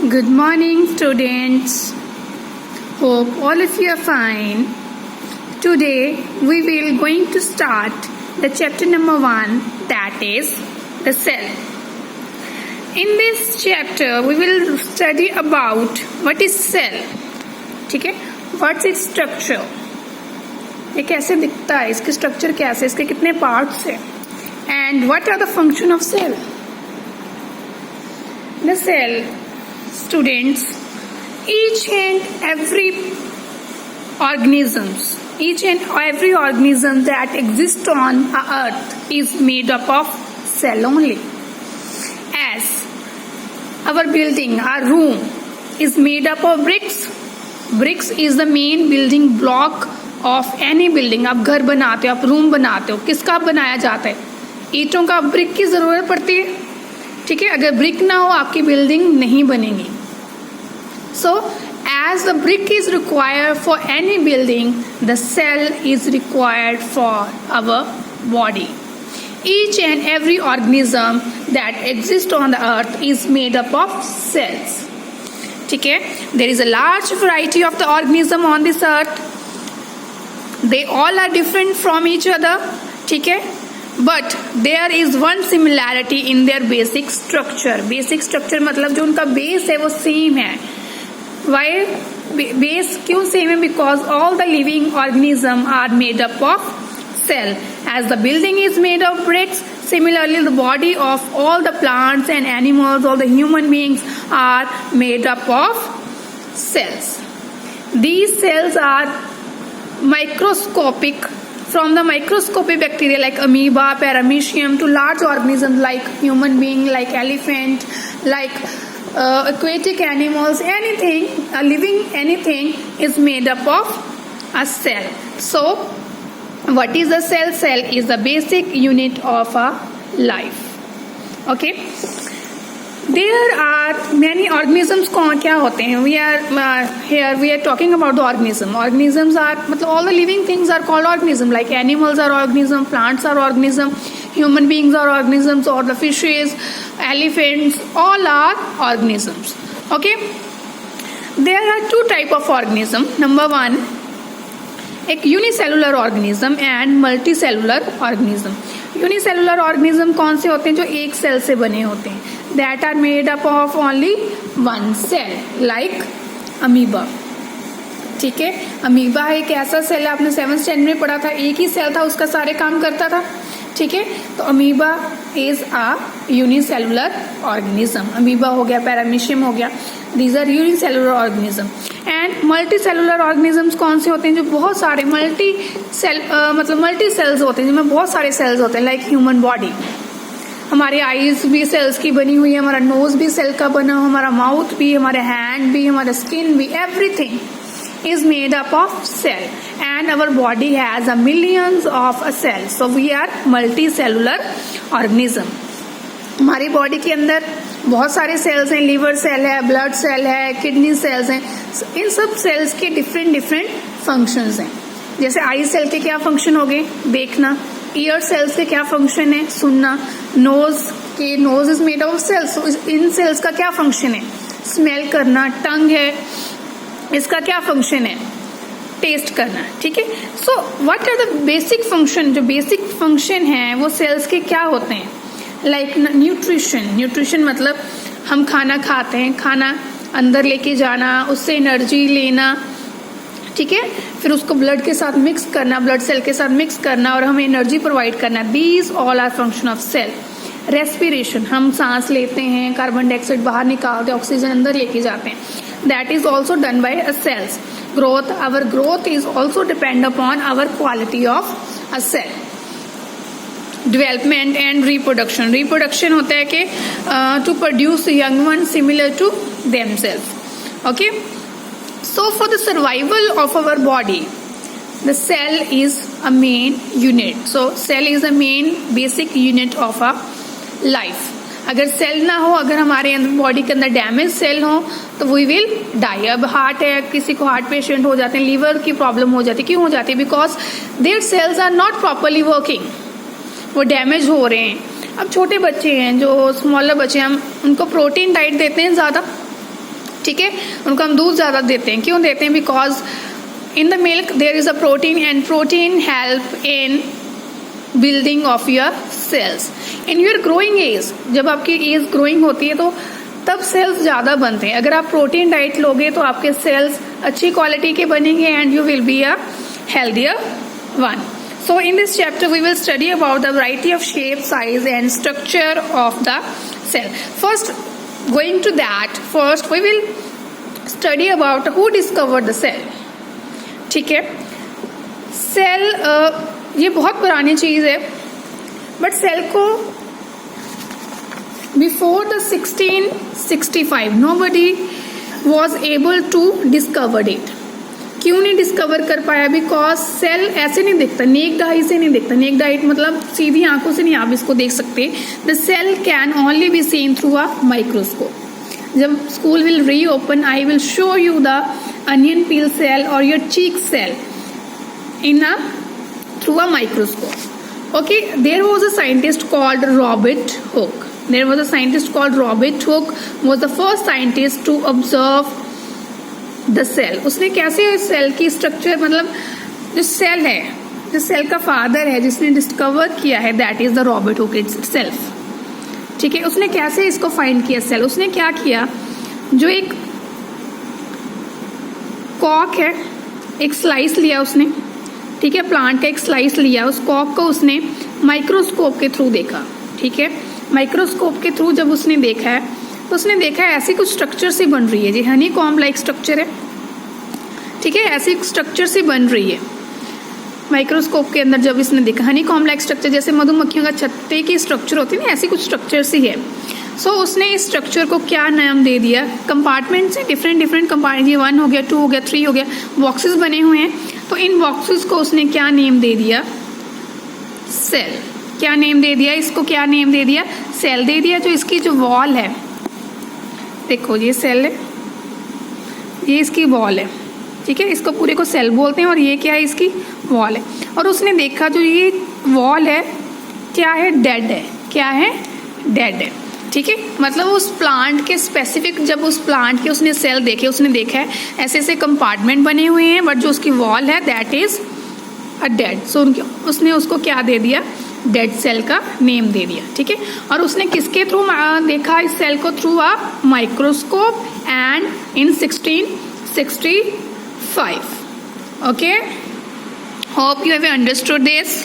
Good morning, students. Hope all of you are fine. Today we will going to start the chapter number 1, that is the cell. In this chapter we will study about what is cell. ठीक है? What's its structure? ये कैसे दिखता है, इसकी structure कैसे, इसके कितने पार्ट्स हैं, and what are the function of cell? The cell, students, each and every organism that exists on earth is made up of cell only. As our building, our room is made up of bricks. Bricks is the main building block of any building. आप घर बनाते हो, आप room बनाते हो, किसका बनाया जाता है? ईंटों का, ब्रिक की जरूरत पड़ती है. ठीक है, अगर ब्रिक ना हो आपकी बिल्डिंग नहीं बनेगी. So as the brick is required for any building, the cell is required for our body. Each and every organism that exists on the earth is made up of cells. ठीक है, there is a large variety of the organism on this earth. They all are different from each other. ठीक है, but there is one similarity in their basic structure. Basic structure मतलब जो उनका base है वो same है. Why base क्यों same है? Because all the living organism are made up of cell. As the building is made of bricks, similarly the body of all the plants and animals, all the human beings are made up of cells. These cells are microscopic, from the microscopic bacteria like amoeba, paramecium, to large organisms like human being, like elephant, like aquatic animals. Anything, living anything is made up of a cell. So what is a cell? Cell is the basic unit of a life. Okay, there are many organisms. क्या होते हैं? We are talking about the organism. Organisms are मतलब all the living things are called organism. Like animals are organism, plants are organism, human beings are organisms, or the fishes, elephants, all are organisms. Okay, there are two type of organism. Number one, एक unicellular organism and multicellular organism. Unicellular organism कौन से होते हैं? जो एक cell से बने होते हैं. That are made up of only one cell, like amoeba. ठीक है, अमीबा एक ऐसा सेल है, आपने 7th स्टैंडर्ड में पढ़ा था, एक ही सेल था, उसका सारे काम करता था. ठीक है, तो amoeba is a unicellular organism. Amoeba हो गया, पैरामीशियम हो गया, these are unicellular organism. And multicellular organisms कौन से होते हैं? जो बहुत सारे मल्टी सेल्स होते हैं, जिनमें बहुत सारे सेल्स होते हैं. लाइक ह्यूमन बॉडी, हमारे आईज भी सेल्स की बनी हुई है, हमारा नोज भी सेल का बना हो, हमारा माउथ भी, हमारे हैंड भी, हमारा स्किन भी, everything is made up of cell, and our body has a millions of cells. So we are multicellular organism. हमारी बॉडी के अंदर बहुत सारे सेल्स हैं. लिवर सेल है, ब्लड सेल है, किडनी सेल्स हैं. इन सब सेल्स के डिफरेंट फंक्शंस हैं. जैसे आई सेल के क्या फंक्शन हो गए? देखना. ईयर सेल्स के क्या फंक्शन है? सुनना. Nose is made of cells. इन सेल्स का क्या फंक्शन है? स्मेल करना. टंग है, इसका क्या फंक्शन है? टेस्ट करना. ठीक है, so what are the basic function? जो बेसिक फंक्शन है वो सेल्स के क्या होते हैं? लाइक न्यूट्रिशन मतलब हम खाना खाते हैं, खाना अंदर लेके जाना, उससे एनर्जी लेना. ठीक है, फिर उसको ब्लड के साथ मिक्स करना, ब्लड सेल के साथ मिक्स करना और हमें एनर्जी प्रोवाइड करना. These all are function of cell. Respiration, हम सांस लेते हैं, कार्बन डाइऑक्साइड बाहर निकालते हैं, ऑक्सीजन अंदर लेके जाते हैं. That is also done by cells. Growth, our growth is also depend upon our quality of a cell. Development and reproduction. Reproduction होता है कि to produce young ones similar to themselves. Okay. So for the survival of our body, the cell is a main unit. So cell is a main basic unit of a life. अगर cell ना हो, अगर हमारे body के अंदर damage cell हो तो we will die. अब हार्ट है, किसी को हार्ट पेशेंट हो जाते हैं, लीवर की प्रॉब्लम हो जाती है. क्यों हो जाती है? Because their cells are not properly working, वो डैमेज हो रहे हैं. अब छोटे बच्चे हैं, जो स्मॉलर बच्चे हैं, हम उनको प्रोटीन डाइट देते हैं ज़्यादा, ठीक है, उनको हम दूध ज़्यादा देते हैं। क्यों देते हैं? Because in the milk there is a protein and protein help in building of your cells in your growing age. जब आपकी एज ग्रोइंग होती है तो तब सेल्स ज़्यादा बनते हैं। अगर आप प्रोटीन डाइट लोगे तो आपके सेल्स अच्छी क्वालिटी के बनेंगे and you will be a healthier one. So in this chapter we will study about the variety of shape, size and structure of the cell. First, going to that, first we will study about who discovered the cell. ठीक है, cell ये बहुत पुरानी चीज है, but cell को before the 1665 nobody was able to discover it. क्यों नहीं डिस्कवर कर पाया? बिकॉज सेल ऐसे नहीं दिखता, नेक्ड आई से नहीं दिखता। नेक्ड आई मतलब सीधी आंखों से नहीं आप इसको देख सकते। The cell can only be seen through a microscope. जब school will reopen I will show you the onion peel cell और your cheek cell in a through a microscope. Okay, there was a scientist called Robert Hooke. There was a scientist called Robert Hooke was the first scientist to observe the cell. उसने कैसे cell की structure, मतलब जो cell है, जो cell का father है जिसने डिस्कवर किया है, that is the Robert Hooke itself. ठीक है, उसने कैसे इसको फाइंड किया सेल? उसने क्या किया, जो एक कॉक है, एक स्लाइस लिया उसने, ठीक है, प्लांट का एक स्लाइस लिया, उस कॉक को उसने माइक्रोस्कोप के थ्रू देखा। ठीक है, माइक्रोस्कोप के थ्रू जब उसने देखा है तो उसने देखा है ऐसी कुछ स्ट्रक्चर से बन रही है, जी हनी कॉम्ब लाइक स्ट्रक्चर है। ठीक है, ऐसी स्ट्रक्चर से बन रही है माइक्रोस्कोप के अंदर। जब इसने देखा हनी कॉम्ब लाइक स्ट्रक्चर, जैसे मधुमक्खियों का छत्ते की स्ट्रक्चर होती है ना, ऐसी कुछ स्ट्रक्चर से है। सो उसने इस स्ट्रक्चर को क्या नाम दे दिया? कंपार्टमेंट से डिफरेंट कंपार्टमेंट, 1 हो गया, 2 हो गया, 3 हो गया, बॉक्सेस बने हुए हैं। तो इन बॉक्सेस को उसने क्या नेम दे दिया? सेल। क्या नेम दे दिया इसको? क्या नेम दे दिया? सेल दे दिया। जो इसकी जो वॉल है, देखो ये सेल है, ये इसकी वॉल है। ठीक है, इसको पूरे को सेल बोलते हैं और ये क्या है? इसकी वॉल है। और उसने देखा जो ये वॉल है क्या है? डेड है। क्या है? डेड है। ठीक है, मतलब उस प्लांट के स्पेसिफिक, जब उस प्लांट के उसने सेल देखे, उसने देखा है ऐसे ऐसे कंपार्टमेंट बने हुए हैं, बट जो उसकी वॉल है दैट इज अ डेड। सो उसने उसको क्या दे दिया? डेड सेल का नेम दे दिया। ठीक है, और उसने किसके थ्रू देखा इस सेल को? Through a microscope and in 1665। Okay, hope you have understood this.